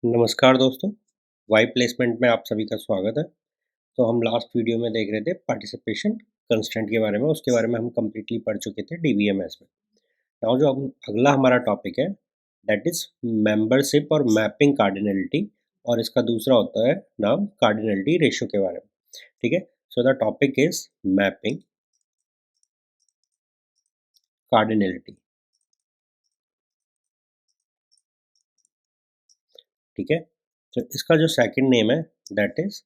नमस्कार दोस्तों, Y placement में आप सभी का स्वागत है। तो हम लास्ट वीडियो में देख रहे थे पार्टिसिपेशन कंस्ट्रेंट के बारे में, उसके बारे में हम कंप्लीटली पढ़ चुके थे डीबीएमएस में। नाउ जो अब अगला हमारा टॉपिक है दैट इज मेंबरशिप और मैपिंग कार्डिनलिटी, और इसका दूसरा होता है नाम कार्डिनलिटी रेशियो के बारे में। ठीक है, so the topic is mapping cardinality. ठीक है, तो इसका जो सेकंड नेम है that is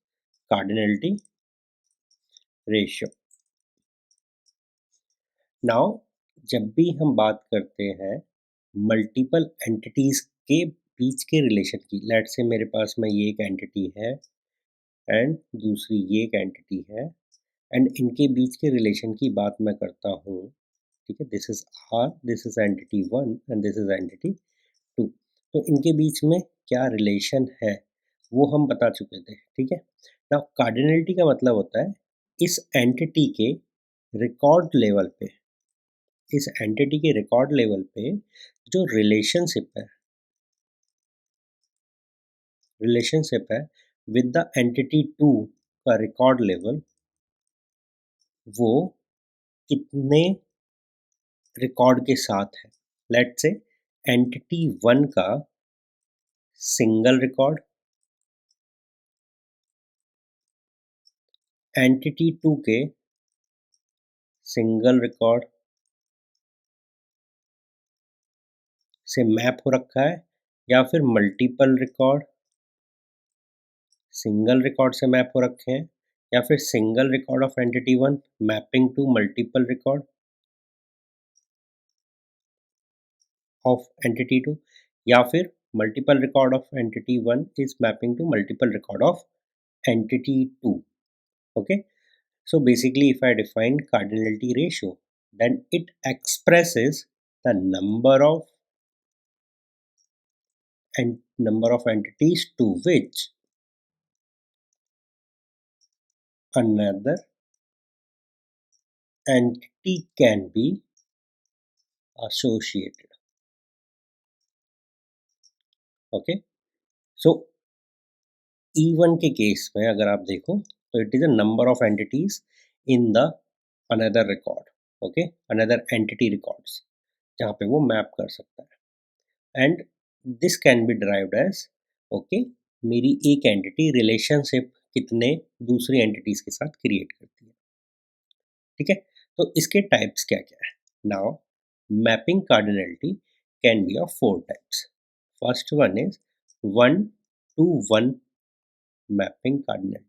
cardinality ratio. Now जब भी हम बात करते हैं मल्टीपल एंटिटीज के बीच के रिलेशन की, लेट से मेरे पास में ये एक एंटिटी है एंड दूसरी ये एक एंटिटी है, एंड इनके बीच के रिलेशन की बात मैं करता हूँ। ठीक है, this is R, this is entity one and this is entity two. तो इनके बीच में क्या रिलेशन है वो हम बता चुके थे। ठीक है, नाउ कार्डिनलिटी का मतलब होता है इस एंटिटी के रिकॉर्ड लेवल पे, इस एंटिटी के रिकॉर्ड लेवल पे जो रिलेशनशिप है विद द एंटिटी टू का रिकॉर्ड लेवल, वो कितने रिकॉर्ड के साथ है। लेट्स से एंटिटी वन का सिंगल रिकॉर्ड, एंटिटी टू के सिंगल रिकॉर्ड से मैप हो रखा है, या फिर मल्टीपल रिकॉर्ड सिंगल रिकॉर्ड से मैप हो रखे हैं, या फिर single record of entity one mapping to multiple record of entity 2, या फिर multiple record of entity 1 is mapping to multiple record of entity 2. Okay, so basically if I define cardinality ratio, then it expresses the number of entities to which another entity can be associated. Okay, so E1 के case में अगर आप देखो तो it is a number of entities in the another record. Okay, another entity records जहाँ पे वो map कर सकता है, and this can be derived as okay, मेरी एक एंटिटी रिलेशनशिप कितने दूसरी एंटिटीज के साथ क्रिएट करती है। ठीक है, तो इसके टाइप्स क्या क्या है। Now mapping cardinality can be of four types. First one is 1 to 1 mapping cardinality,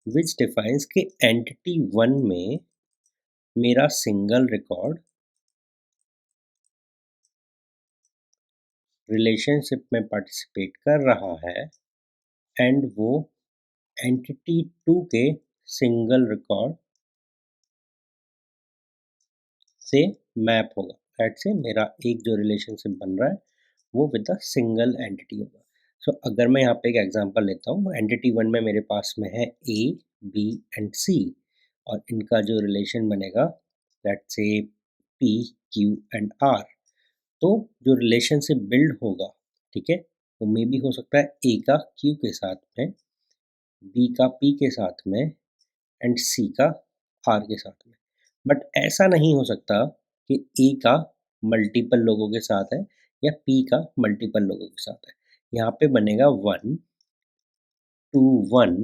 which defines कि एंटिटी वन में मेरा सिंगल रिकॉर्ड रिलेशनशिप में पार्टिसिपेट कर रहा है, एंड वो एंटिटी टू के सिंगल रिकॉर्ड से मैप होगा। दैट से मेरा एक जो रिलेशनशिप बन रहा है वो विद अ सिंगल एंटिटी होगा। सो अगर मैं यहाँ पे एक एग्जांपल लेता हूँ, एंटिटी वन में मेरे पास में है ए, बी एंड सी, और इनका जो रिलेशन बनेगा दैट से पी, क्यू एंड आर। तो जो रिलेशनशिप बिल्ड होगा, ठीक है, वो मे भी हो सकता है ए का क्यू के साथ में, बी का पी के साथ में एंड सी का आर के साथ में। बट ऐसा नहीं हो सकता कि ए का मल्टीपल लोगों के साथ है या पी का मल्टीपल लोगों के साथ है। यहाँ पे बनेगा 1 to 1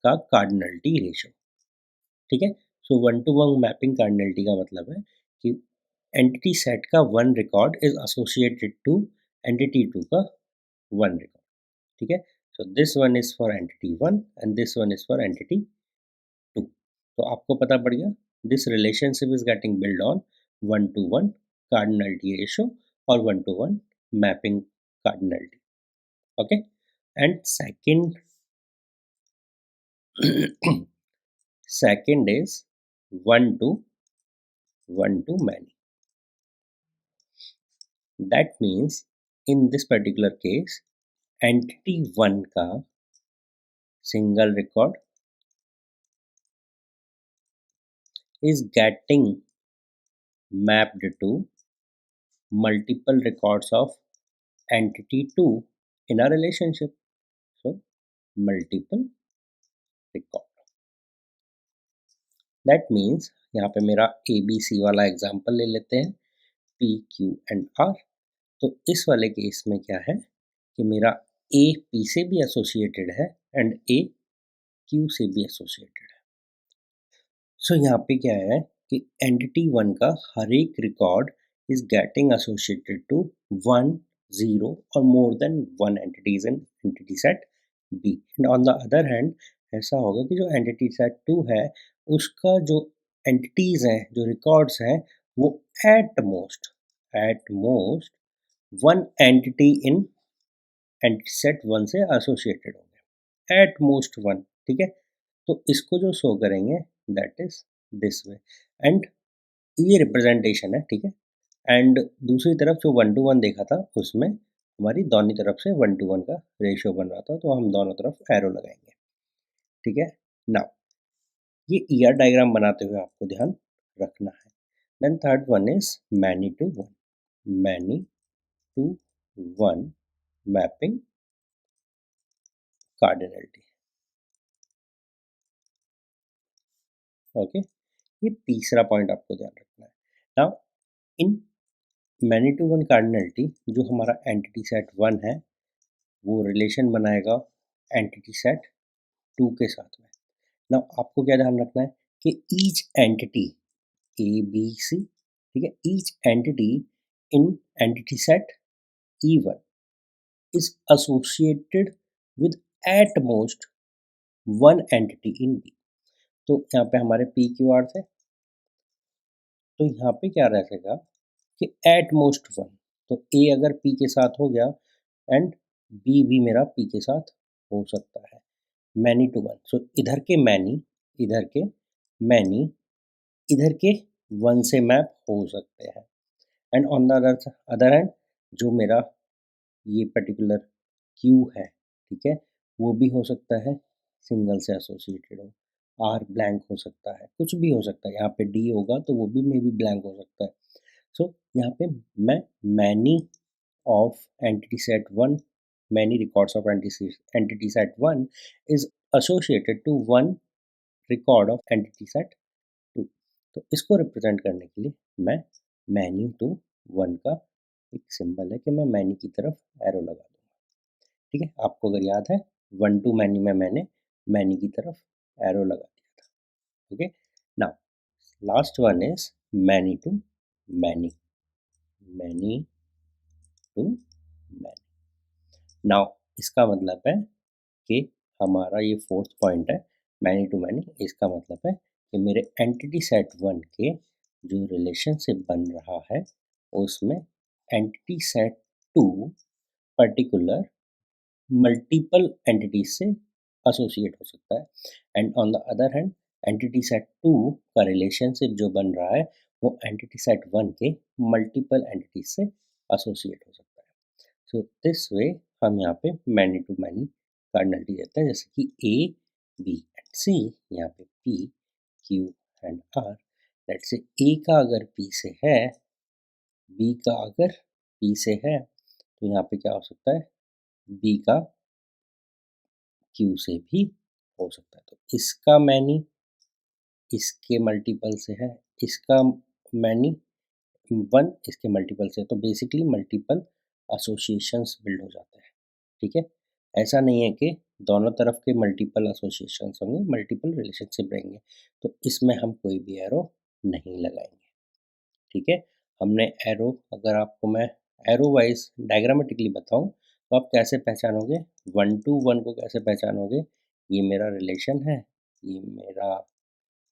का कार्डिनलिटी रेशो। ठीक है, सो 1 to 1 मैपिंग कार्डिनलिटी का मतलब है कि एंटिटी सेट का one record is associated to entity two का वन रिकॉर्ड। ठीक है, so this one is for entity one and this one is for entity two. तो आपको पता पड़ गया this relationship is getting build on 1 to 1 cardinality ratio और 1 to 1 mapping cardinality. Okay, and second is 1 to 1 to many. That means in this particular case entity 1 का single record is getting mapped to multiple records of entity 2 in a relationship. So multiple record, that means यहाँ पे मेरा ABC वाला example ले लेते हैं, P Q and R। तो इस वाले केस में क्या है कि मेरा A P से भी एसोसिएटेड है एंड A Q से भी एसोसिएटेड है। सो यहाँ पे क्या है कि एंटिटी 1 का हर एक record is getting associated to 1 0 और more than 1 entities in entity set B। And on the other hand ऐसा होगा कि जो एंटिटी सेट 2 है उसका जो एंटिटीज हैं, जो रिकॉर्ड्स हैं, वो at most one entity in entity set 1 से एसोसिएटेड होंगे, एट मोस्ट वन। ठीक है, तो इसको जो शो करेंगे that is this way, and ये रिप्रेजेंटेशन है। ठीक है, एंड दूसरी तरफ जो 1 to 1 देखा था उसमें हमारी दोनों तरफ से 1 to 1 का रेशियो बन रहा था, तो हम दोनों तरफ एरो लगाएंगे। ठीक है, नाउ ये ईआर डायग्राम बनाते हुए आपको ध्यान रखना है। Then third one is many to one, many to one mapping cardinality. Okay, ये तीसरा पॉइंट आपको ध्यान रखना है। Now in many to one cardinality जो हमारा एंटिटी सेट 1 है वो रिलेशन बनाएगा एंटिटी सेट 2 के साथ में। नाउ आपको क्या ध्यान रखना है कि each entity A B C, ठीक है, each entity in entity set E1 is associated with at most one entity in B। तो यहाँ पे हमारे P Q R थे, तो यहाँ पे क्या रहेगा कि एट मोस्ट वन, तो A अगर P के साथ हो गया एंड B भी मेरा P के साथ हो सकता है, मैनी टू वन। सो इधर के मैनी, इधर के मैनी, इधर के वन से मैप हो सकते हैं। And on the other hand जो मेरा ये पर्टिकुलर Q है, ठीक है, वो भी हो सकता है सिंगल से एसोसिएटेड हो, R ब्लैंक हो सकता है, कुछ भी हो सकता है। यहाँ पे D होगा तो वो भी मे बी ब्लैंक हो सकता है। सो यहाँ पे मैं many of entity set 1, many records of entity set 1 is associated to one record of entity set 2। तो इसको रिप्रेजेंट करने के लिए मैं मैनी टू 1 का एक सिंबल है कि मैं मैनी की तरफ एरो लगा दूंगा। ठीक है, आपको अगर याद है 1 to मैनी में मैंने मैनी की तरफ एरो लगा दिया था। Okay, now last one is many to many, many to many. Now इसका मतलब है कि हमारा ये फोर्थ पॉइंट है मैनी टू मैनी। इसका मतलब है कि मेरे एंटिटी सेट 1 के जो रिलेशनशिप बन रहा है उसमें entity set 2 particular multiple entities से एसोसिएट हो सकता है, and on the other hand entity set 2 का रिलेशनशिप जो बन रहा है वो एंटिटी सेट 1 के मल्टीपल एंटिटीज से एसोसिएट हो सकता है। सो दिस वे हम यहाँ पे मैनी टू मैनी कार्डिनलिटी देते हैं, जैसे कि A B एंड C, यहाँ पे P Q and R। Let's say A का अगर P से है, B का अगर P से है, तो यहाँ पे क्या हो सकता है B का Q से भी हो सकता है। तो इसका मैनी इसके मल्टीपल से है, इसका मैनी 1 इसके मल्टीपल से, तो बेसिकली मल्टीपल एसोसिएशंस बिल्ड हो जाते हैं। ठीक है, ऐसा नहीं है कि दोनों तरफ के मल्टीपल एसोसिएशंस होंगे, मल्टीपल रिलेशनशिप रहेंगे, तो इसमें हम कोई भी एरो नहीं लगाएंगे। ठीक है, हमने एरो, अगर आपको मैं एरो वाइज डायग्रामेटिकली बताऊं तो आप कैसे पहचानोगे 1 to 1 को, कैसे पहचानोगे, ये मेरा रिलेशन है, ये मेरा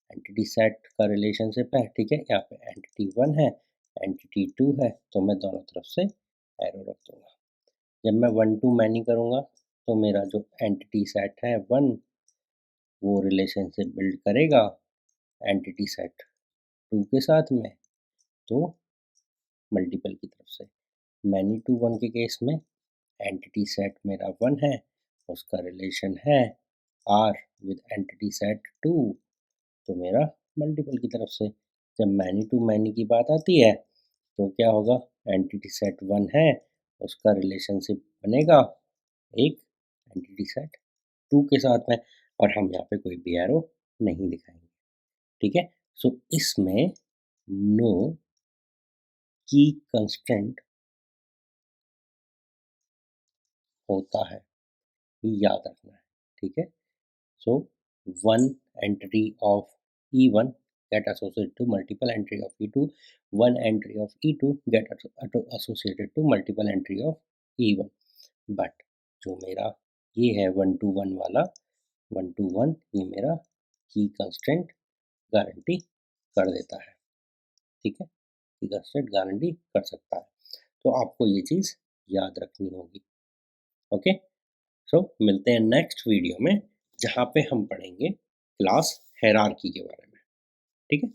एंटिटी सेट का रिलेशनशिप है। ठीक है, यहाँ पे एंटिटी 1 है, एंटिटी 2 है, तो मैं दोनों तरफ से एरो रख दूंगा। जब मैं 1 to मैनी करूँगा तो मेरा जो एंटिटी सेट है 1 वो रिलेशनशिप बिल्ड करेगा एंटिटी सेट 2 के साथ में, तो मल्टीपल की तरफ से। मैनी टू 1 के केस में एंटिटी सेट मेरा 1 है, उसका रिलेशन है R विद एंटिटी सेट 2, तो मेरा मल्टीपल की तरफ से। जब मैनी टू मैनी की बात आती है तो क्या होगा, एंटिटी सेट 1 है उसका रिलेशनशिप बनेगा एक एंटिटी सेट 2 के साथ में, और हम यहाँ पे कोई भी एरो नहीं दिखाएंगे, ठीक है। सो इसमें नो की कंस्ट्रेंट होता है, याद रखना है, ठीक है। So one entry of E1 get associated to multiple entry of E2, one entry of E2 get associated to multiple entry of E1, but जो मेरा ये है 1 to 1 वाला 1 to 1, ये मेरा की कंस्टेंट गारंटी कर देता है, ठीक है, की कंस्टेंट गारंटी कर सकता है। तो आपको ये चीज़ याद रखनी होगी, ओके। सो मिलते हैं नेक्स्ट वीडियो में, जहाँ पे हम पढ़ेंगे क्लास हायरार्की के बारे में, ठीक है।